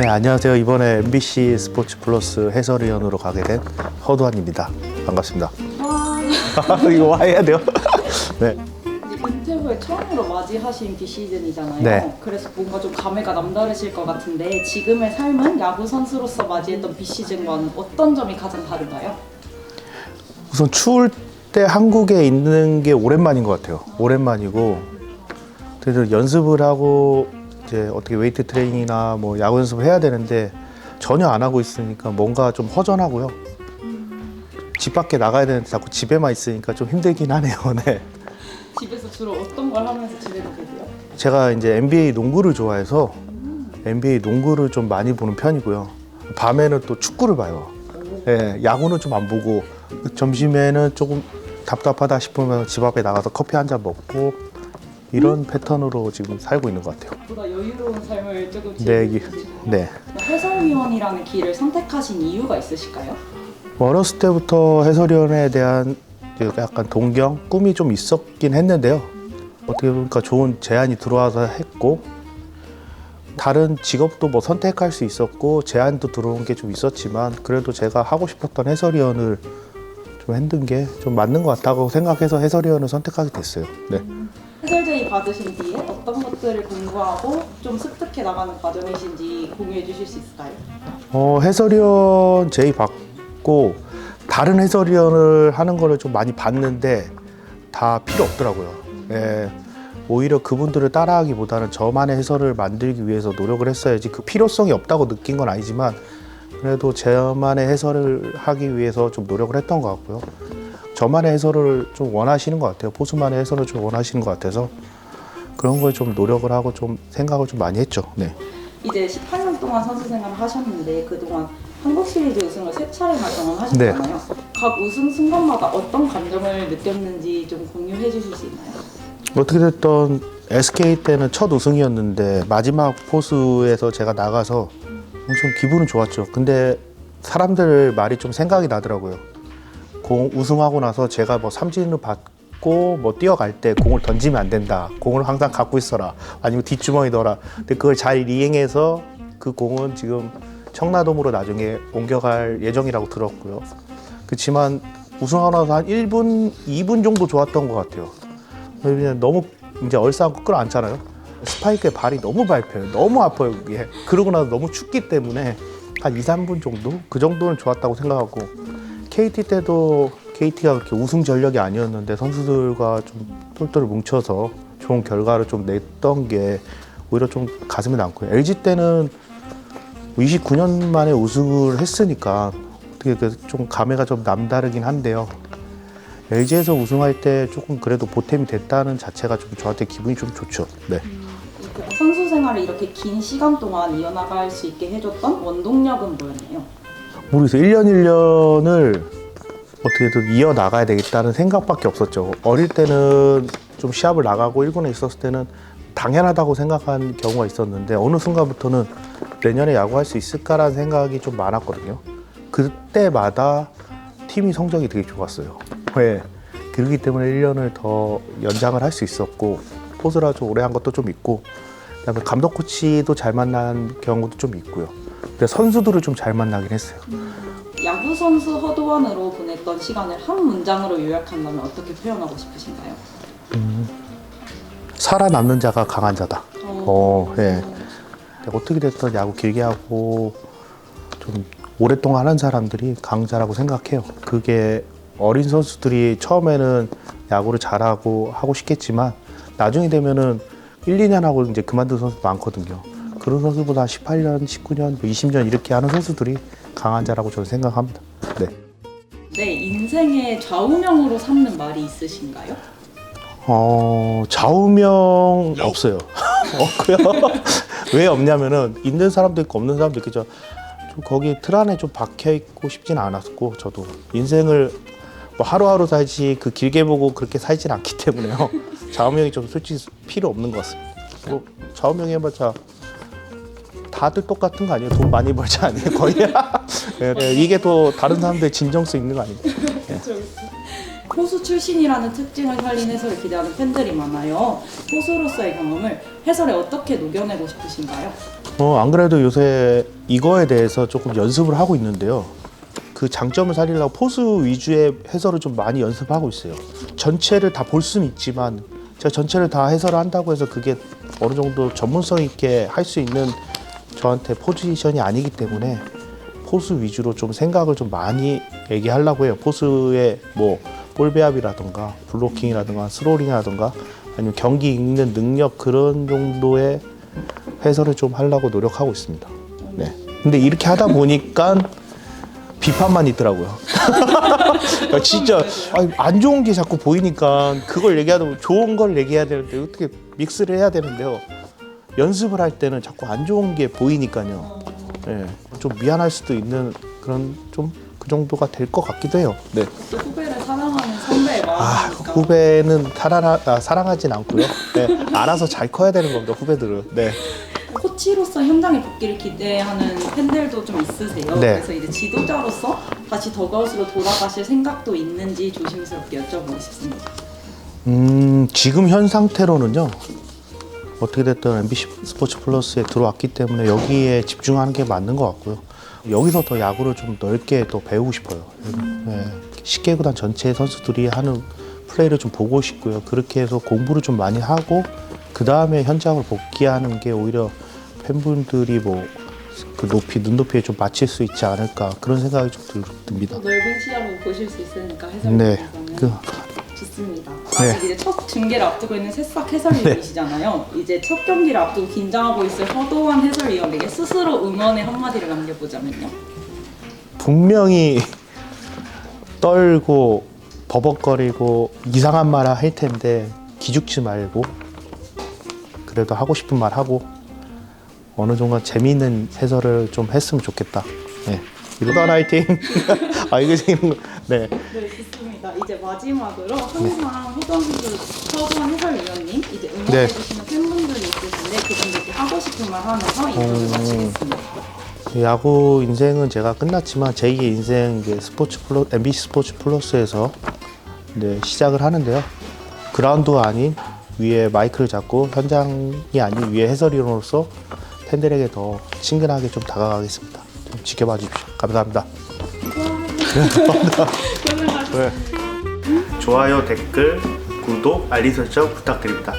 네, 안녕하세요. 이번에 MBC 스포츠 플러스 해설위원으로 가게 된 허두환입니다. 반갑습니다. 이거 와 해야 돼요? 네. 은퇴 후에 처음으로 맞이하신 비시즌이잖아요. 네. 그래서 뭔가 좀 감회가 남다르실 것 같은데 지금의 삶은 야구 선수로서 맞이했던 비시즌과는 어떤 점이 가장 다른가요? 우선 추울 때 한국에 있는 게 오랜만인 것 같아요. 오랜만이고 그래도 연습을 하고 이제 어떻게 웨이트 트레이닝이나 뭐 야구 연습을 해야 되는데 전혀 안 하고 있으니까 뭔가 좀 허전하고요. 집 밖에 나가야 되는데 자꾸 집에만 있으니까 좀 힘들긴 하네요. 네. 집에서 주로 어떤 걸 하면서 지내고 계세요? 제가 이제 NBA 농구를 좋아해서 NBA 농구를 좀 많이 보는 편이고요. 밤에는 또 축구를 봐요. 예, 야구는 좀 안 보고 점심에는 조금 답답하다 싶으면 집 앞에 나가서 커피 한 잔 먹고 이런 패턴으로 지금 살고 있는 것 같아요. 보다 여유로운 삶을 조금 네, 지내고 계시나요? 네. 해설위원이라는 길을 선택하신 이유가 있으실까요? 어렸을 때부터 해설위원에 대한 약간 동경, 꿈이 좀 있었긴 했는데요. 어떻게 보니까 좋은 제안이 들어와서 했고 다른 직업도 뭐 선택할 수 있었고 제안도 들어온 게 좀 있었지만 그래도 제가 하고 싶었던 해설위원을 좀 했는 게 좀 맞는 것 같다고 생각해서 해설위원을 선택하게 됐어요. 네. 해설 제의 받으신 뒤에 어떤 것들을 공부하고 좀 습득해 나가는 과정이신지 공유해 주실 수 있을까요? 해설위원 제의 받고 다른 해설위원을 하는 거를 좀 많이 봤는데 다 필요 없더라고요. 예, 오히려 그분들을 따라하기보다는 저만의 해설을 만들기 위해서 노력을 했어야지 그 필요성이 없다고 느낀 건 아니지만 그래도 저만의 해설을 하기 위해서 좀 노력을 했던 것 같고요. 저만의 해설을 좀 원하시는 것 같아요. 포수만의 해설을 좀 원하시는 것 같아서 그런 거에 좀 노력을 하고 좀 생각을 좀 많이 했죠. 네. 이제 18년 동안 선수 생활을 하셨는데 그동안 한국 시리즈 우승을 3차례나 경험하셨잖아요. 네. 각 우승 순간마다 어떤 감정을 느꼈는지 좀 공유해 주실 수 있나요? 어떻게 됐든 SK 때는 첫 우승이었는데 마지막 포수에서 제가 나가서 엄청 기분은 좋았죠. 근데 사람들 말이 좀 생각이 나더라고요. 우승하고 나서 제가 뭐 삼진을 받고 뭐 뛰어갈 때 공을 던지면 안 된다. 공을 항상 갖고 있어라. 아니면 뒷주머니 넣어라. 근데 그걸 잘 이행해서 그 공은 지금 청라돔으로 나중에 옮겨갈 예정이라고 들었고요. 그렇지만 우승하고 나서 한 1분, 2분 정도 좋았던 것 같아요. 그냥 너무 이제 얼싸안고 끌어안잖아요. 스파이크에 발이 너무 밟혀요. 너무 아파요, 그게. 그러고 나서 너무 춥기 때문에 한 2, 3분 정도? 그 정도는 좋았다고 생각하고 KT 때도 KT가 그렇게 우승 전력이 아니었는데 선수들과 좀 똘똘 뭉쳐서 좋은 결과를 좀 냈던 게 오히려 좀 가슴에 남고요. LG 때는 29년 만에 우승을 했으니까 어떻게 좀 감회가 좀 남다르긴 한데요. LG에서 우승할 때 조금 그래도 보탬이 됐다는 자체가 좀 저한테 기분이 좀 좋죠. 네. 선수 생활을 이렇게 긴 시간 동안 이어나갈 수 있게 해줬던 원동력은 뭐였나요? 모르겠어요. 1년 1년을 어떻게든 이어나가야 되겠다는 생각밖에 없었죠. 어릴 때는 좀 시합을 나가고 1군에 있었을 때는 당연하다고 생각한 경우가 있었는데 어느 순간부터는 내년에 야구할 수 있을까라는 생각이 좀 많았거든요. 그때마다 팀이 성적이 되게 좋았어요. 네. 그렇기 때문에 1년을 더 연장을 할 수 있었고 포수라 좀 오래 한 것도 좀 있고 그다음에 감독 코치도 잘 만난 경우도 좀 있고요. 근데 선수들을 좀 잘 만나긴 했어요. 야구 선수 허두환으로 보냈던 시간을 한 문장으로 요약한다면 어떻게 표현하고 싶으신가요? 살아남는 자가 강한 자다. 예. 어떻게 됐든 야구 길게 하고 좀 오랫동안 하는 사람들이 강자라고 생각해요. 그게 어린 선수들이 처음에는 야구를 잘하고 하고 싶겠지만 나중에 되면은 1, 2년 하고 이제 그만둔 선수 많거든요. 그런 선수보다 18년, 19년, 20년 이렇게 하는 선수들이 강한 자라고 저는 생각합니다. 네. 네, 인생의 좌우명으로 삼는 말이 있으신가요? 좌우명 없어요. 없고요. 왜 없냐면은 있는 사람도 있고 없는 사람도 있겠죠. 좀 거기 틀 안에 좀 박혀 있고 싶진 않았고 저도 인생을 뭐 하루하루 살지 그 길게 보고 그렇게 살진 않기 때문에요. 좌우명이 좀 솔직히 필요 없는 것 같습니다. 뭐 좌우명이 해봤자 다들 똑같은 거 아니에요? 돈 많이 벌자 아니에요? 거의. 네, 이게 또 다른 사람들의 진정성 있는 거 아니에요? 네. 포수 출신이라는 특징을 살린 해설을 기대하는 팬들이 많아요. 포수로서의 경험을 해설에 어떻게 녹여내고 싶으신가요? 안 그래도 요새 이거에 대해서 조금 연습을 하고 있는데요. 그 장점을 살리려고 포수 위주의 해설을 좀 많이 연습하고 있어요. 전체를 다 볼 수는 있지만 제가 전체를 다 해설을 한다고 해서 그게 어느 정도 전문성 있게 할 수 있는 저한테 포지션이 아니기 때문에 포수 위주로 좀 생각을 좀 많이 얘기하려고 해요. 포수의 뭐 볼배합이라든가 블로킹이라든가 스로링이라든가 아니면 경기 읽는 능력 그런 정도의 해설을 좀 하려고 노력하고 있습니다. 네. 근데 이렇게 하다 보니까 비판만 있더라고요. 야, 진짜 안 좋은 게 자꾸 보이니까 그걸 얘기하다 보면 좋은 걸 얘기해야 되는데 어떻게 믹스를 해야 되는데요. 연습을 할 때는 자꾸 안 좋은 게 보이니까요. 네. 좀 미안할 수도 있는 그런 좀 그 정도가 될 것 같기도 해요. 네. 또 후배를 사랑하는 선배의 마음이니까. 후배는 사랑하진 않고요. 네. 알아서 잘 커야 되는 겁니다. 후배들은. 네. 코치로서 현장에 복귀를 기대하는 팬들도 좀 있으세요. 네. 그래서 이제 지도자로서 다시 더그아웃으로 돌아가실 생각도 있는지 조심스럽게 여쭤보고 싶습니다. 지금 현 상태로는요. 어떻게 됐든 MBC 스포츠 플러스에 들어왔기 때문에 여기에 집중하는 게 맞는 것 같고요. 여기서 더 야구를 좀 넓게 더 배우고 싶어요. 네. 10개 구단 전체 선수들이 하는 플레이를 좀 보고 싶고요. 그렇게 해서 공부를 좀 많이 하고 그 다음에 현장으로 복귀하는 게 오히려 팬분들이 뭐 그 눈높이에 좀 맞출 수 있지 않을까 그런 생각이 좀 듭니다. 또 넓은 시야로 보실 수 있으니까 해설위원께서는 네. 좋습니다. 네. 아직 이제 첫 중계를 앞두고 있는 새싹 해설위원이시잖아요. 이제 첫 경기를 앞두고 긴장하고 있을 허도한 해설위원에게 스스로 응원의 한마디를 남겨보자면요. 분명히 떨고 버벅거리고 이상한 말 할 텐데 기죽지 말고 그래도 하고 싶은 말 하고 어느 정도 재미있는 해설을 좀 했으면 좋겠다. 네. 이러다 화이팅. 이거 지금 네. 네, 좋습니다. 이제 마지막으로 항상 허도한 해설위원님 이제 응원해주시는 팬분들이 있으신데 그분들께 하고 싶은 말 하면서 인터뷰 마치겠습니다. 야구 인생은 제가 끝났지만 제2의 인생 이제 MBC 스포츠 플러스에서 시작을 하는데요. 그라운드가 아닌 위에 마이크를 잡고 현장이 아닌 위에 해설위원으로서 팬들에게 더 친근하게 좀 다가가겠습니다. 좀 지켜봐 주십시오. 감사합니다. 고생하셨습니다. 좋아요, 댓글, 구독, 알림 설정 부탁드립니다.